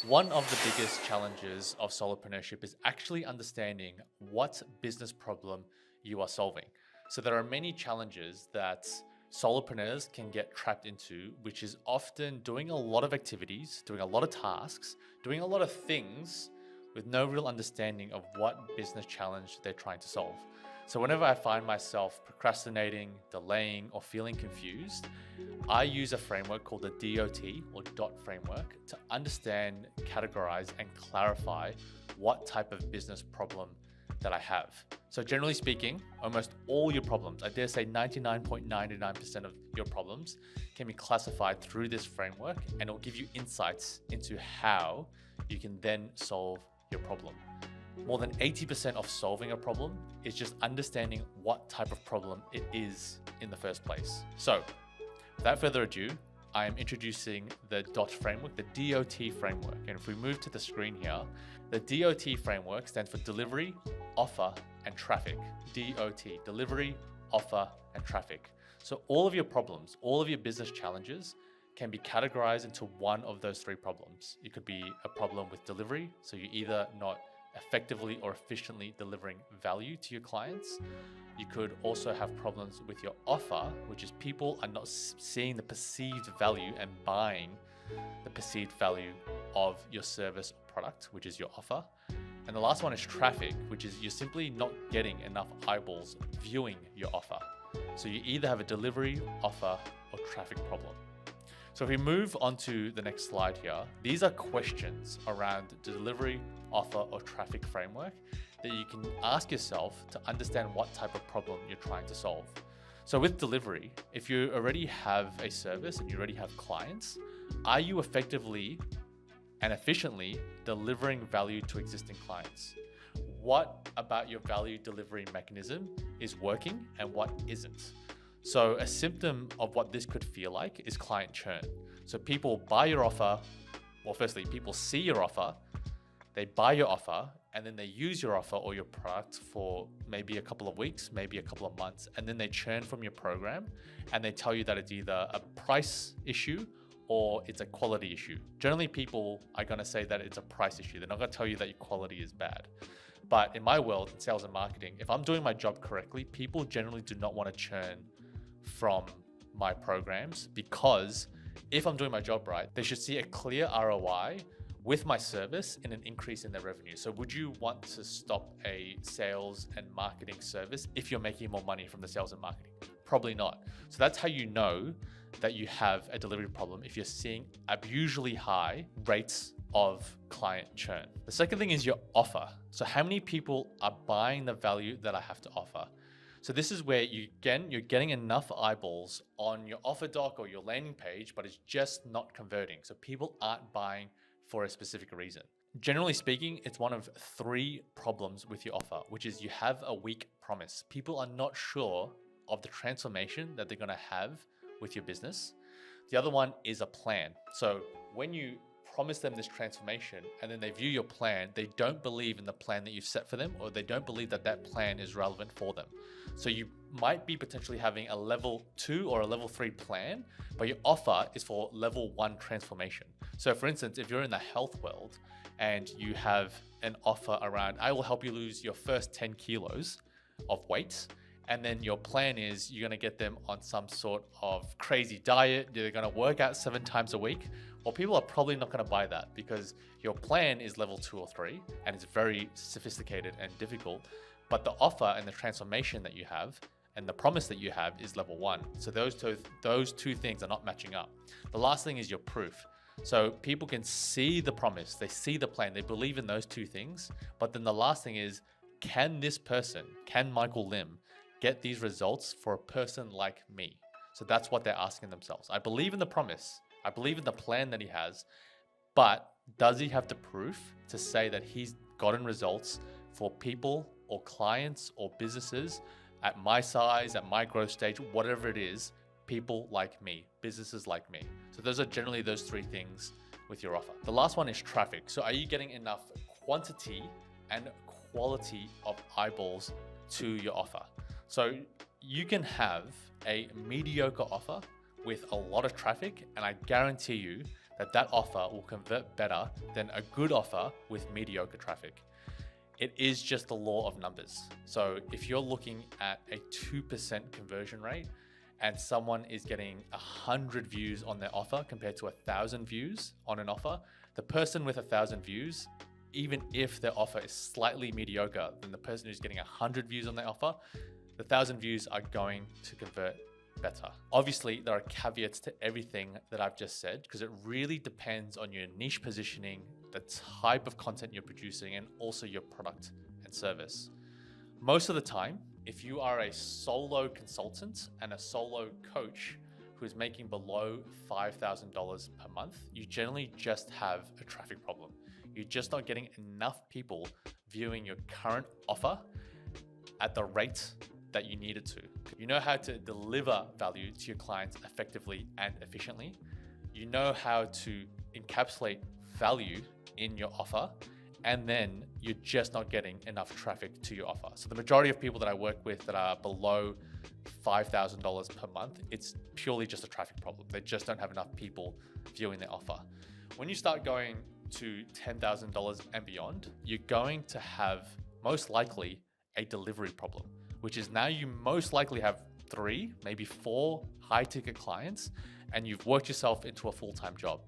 One of the biggest challenges of solopreneurship is actually understanding what business problem you are solving. So there are many challenges that solopreneurs can get trapped into, which is often doing a lot of activities, doing a lot of tasks, doing a lot of things with no real understanding of what business challenge they're trying to solve. So whenever I find myself procrastinating, delaying, or feeling confused, I use a framework called the D.O.T or DOT framework to understand, categorize, and clarify what type of business problem that I have. So generally speaking, almost all your problems, I dare say 99.99% of your problems can be classified through this framework, and it will give you insights into how you can then solve your problem. More than 80% of solving a problem is just understanding what type of problem it is in the first place. So without further ado, I am introducing the DOT framework, the D.O.T framework. And if we move to the screen here, the D.O.T framework stands for delivery, offer, and traffic. D.O.T, delivery, offer, and traffic. So all of your problems, all of your business challenges can be categorized into one of those three problems. It could be a problem with delivery, so you're either not effectively or efficiently delivering value to your clients. You could also have problems with your offer, which is people are not seeing the perceived value and buying the perceived value of your service or product, which is your offer. And the last one is traffic, which is you're simply not getting enough eyeballs viewing your offer. So you either have a delivery, offer, or traffic problem. So if we move on to the next slide here, these are questions around the delivery, offer, or traffic framework that you can ask yourself to understand what type of problem you're trying to solve. So with delivery, if you already have a service and you already have clients, are you effectively and efficiently delivering value to existing clients? What about your value delivery mechanism is working and what isn't? So a symptom of what this could feel like is client churn. So people buy your offer, well, firstly, people see your offer, they buy your offer, and then they use your offer or your product for maybe a couple of weeks, maybe a couple of months, and then they churn from your program and they tell you that it's either a price issue or it's a quality issue. Generally, people are gonna say that it's a price issue. They're not gonna tell you that your quality is bad. But in my world, in sales and marketing, if I'm doing my job correctly, people generally do not wanna churn from my programs, because if I'm doing my job right, they should see a clear ROI with my service and an increase in their revenue. So would you want to stop a sales and marketing service if you're making more money from the sales and marketing? Probably not. So that's how you know that you have a delivery problem, if you're seeing unusually high rates of client churn. The second thing is your offer. So how many people are buying the value that I have to offer? So this is where you're getting enough eyeballs on your offer doc or your landing page, but it's just not converting. So people aren't buying for a specific reason. Generally speaking, it's one of three problems with your offer, which is you have a weak promise. People are not sure of the transformation that they're gonna have with your business. The other one is a plan. So when you promise them this transformation and then they view your plan, they don't believe in the plan that you've set for them, or they don't believe that that plan is relevant for them. So you might be potentially having a level 2 or a level 3 plan, but your offer is for level 1 transformation. So for instance, if you're in the health world and you have an offer around, I will help you lose your first 10 kilos of weight, and then your plan is you're gonna get them on some sort of crazy diet, they're gonna work out 7 times a week. Well, people are probably not gonna buy that because your plan is level 2 or 3 and it's very sophisticated and difficult, but the offer and the transformation that you have and the promise that you have is level 1. So those two things are not matching up. The last thing is your proof. So people can see the promise, they see the plan, they believe in those two things, but then the last thing is, can this person, can Michael Lim, get these results for a person like me? So that's what they're asking themselves. I believe in the promise. I believe in the plan that he has, but does he have the proof to say that he's gotten results for people or clients or businesses at my size, at my growth stage, whatever it is, people like me, businesses like me? So those are generally those three things with your offer. The last one is traffic. So are you getting enough quantity and quality of eyeballs to your offer? So you can have a mediocre offer with a lot of traffic, and I guarantee you that offer will convert better than a good offer with mediocre traffic. It is just the law of numbers. So if you're looking at a 2% conversion rate and someone is getting 100 views on their offer compared to 1,000 views on an offer, the person with 1,000 views, even if their offer is slightly mediocre than the person who's getting 100 views on their offer, the 1,000 views are going to convert better. Obviously, there are caveats to everything that I've just said because it really depends on your niche positioning, the type of content you're producing, and also your product and service. Most of the time, if you are a solo consultant and a solo coach who is making below $5,000 per month, you generally just have a traffic problem. You're just not getting enough people viewing your current offer at the rate that you need it to. You know how to deliver value to your clients effectively and efficiently. You know how to encapsulate value in your offer, and then you're just not getting enough traffic to your offer. So the majority of people that I work with that are below $5,000 per month, it's purely just a traffic problem. They just don't have enough people viewing their offer. When you start going to $10,000 and beyond, you're going to have most likely a delivery problem, which is now you most likely have 3, maybe 4 high ticket clients, and you've worked yourself into a full-time job.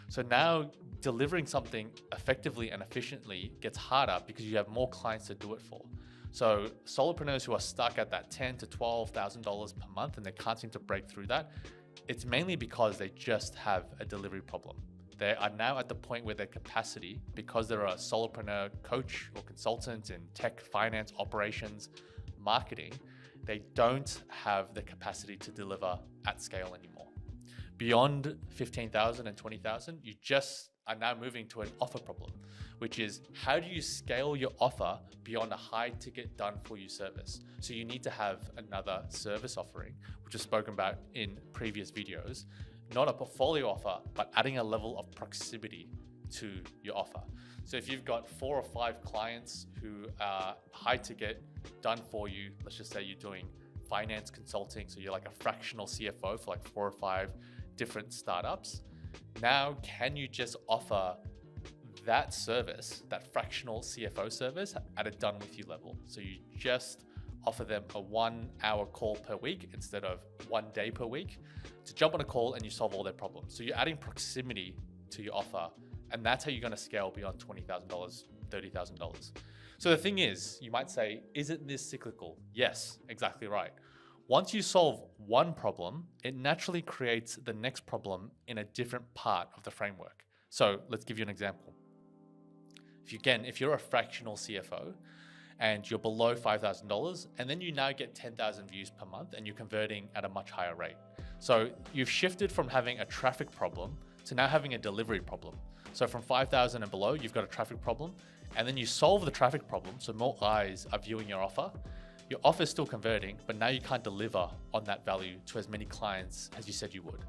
So now delivering something effectively and efficiently gets harder because you have more clients to do it for. So solopreneurs who are stuck at that $10,000 to $12,000 per month and they can't seem to break through that, it's mainly because they just have a delivery problem. They are now at the point where their capacity, because they're a solopreneur coach or consultant in tech, finance, operations, marketing, they don't have the capacity to deliver at scale anymore. Beyond 15,000 and 20,000, you just are now moving to an offer problem, which is how do you scale your offer beyond a high ticket done for you service? So you need to have another service offering, which is spoken about in previous videos, not a portfolio offer, but adding a level of proximity to your offer. So if you've got 4 or 5 clients who are high ticket, done for you, let's just say you're doing finance consulting, so you're like a fractional CFO for like 4 or 5 different startups. Now, can you just offer that service, that fractional CFO service at a done with you level? So you just offer them a 1-hour call per week instead of 1 day per week to jump on a call and you solve all their problems. So you're adding proximity to your offer, and that's how you're going to scale beyond $20,000, $30,000. So the thing is, you might say, isn't this cyclical? Yes, exactly right. Once you solve one problem, it naturally creates the next problem in a different part of the framework. So let's give you an example. If you're a fractional CFO and you're below $5,000, and then you now get 10,000 views per month and you're converting at a much higher rate. So you've shifted from having a traffic problem to now having a delivery problem. So from 5,000 and below, you've got a traffic problem, and then you solve the traffic problem, so more eyes are viewing your offer. Your offer is still converting, but now you can't deliver on that value to as many clients as you said you would.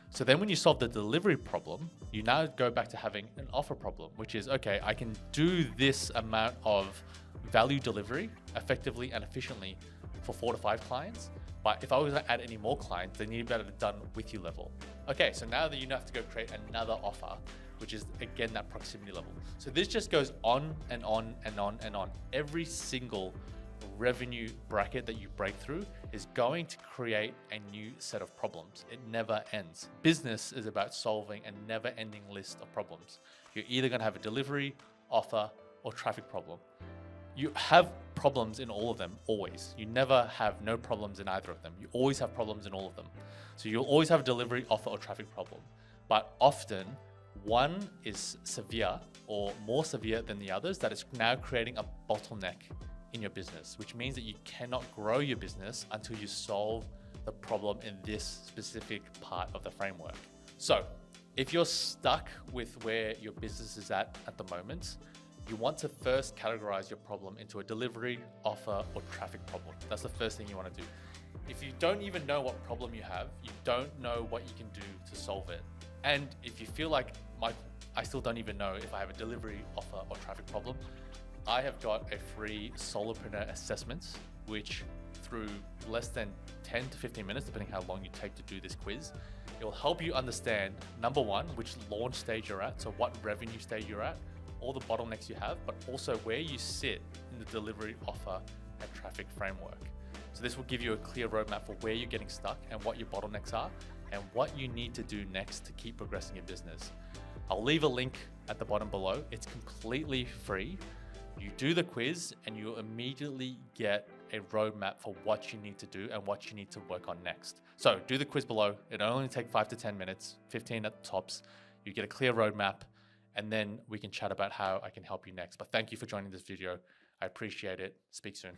So then when you solve the delivery problem, you now go back to having an offer problem, which is, okay, I can do this amount of value delivery effectively and efficiently for 4 to 5 clients. But if I was to add any more clients, they need to be at a done with you level. Okay, so now that you have to go create another offer, which is again that proximity level. So this just goes on and on and on and on. Every single revenue bracket that you break through is going to create a new set of problems. It never ends. Business is about solving a never-ending list of problems. You're either going to have a delivery, offer, or traffic problem. You have problems in all of them, always. You never have no problems in either of them. You always have problems in all of them. So you'll always have a delivery, offer, or traffic problem. But often, one is severe or more severe than the others that is now creating a bottleneck in your business, which means that you cannot grow your business until you solve the problem in this specific part of the framework. So if you're stuck with where your business is at the moment, you want to first categorize your problem into a delivery, offer, or traffic problem. That's the first thing you want to do. If you don't even know what problem you have, you don't know what you can do to solve it. And if you feel like, I still don't even know if I have a delivery, offer, or traffic problem, I have got a free solopreneur assessment, which through less than 10 to 15 minutes, depending how long you take to do this quiz, It will help you understand, number one, which launch stage you're at, so what revenue stage you're at, all the bottlenecks you have, but also where you sit in the delivery, offer, and traffic framework. So this will give you a clear roadmap for where you're getting stuck and what your bottlenecks are and what you need to do next to keep progressing your business. I'll leave a link at the bottom below. It's completely free. You do the quiz and you immediately get a roadmap for what you need to do and what you need to work on next. So do the quiz below. It'll only take 5 to 10 minutes, 15 at the tops. You get a clear roadmap, and then we can chat about how I can help you next. But thank you for joining this video. I appreciate it. Speak soon.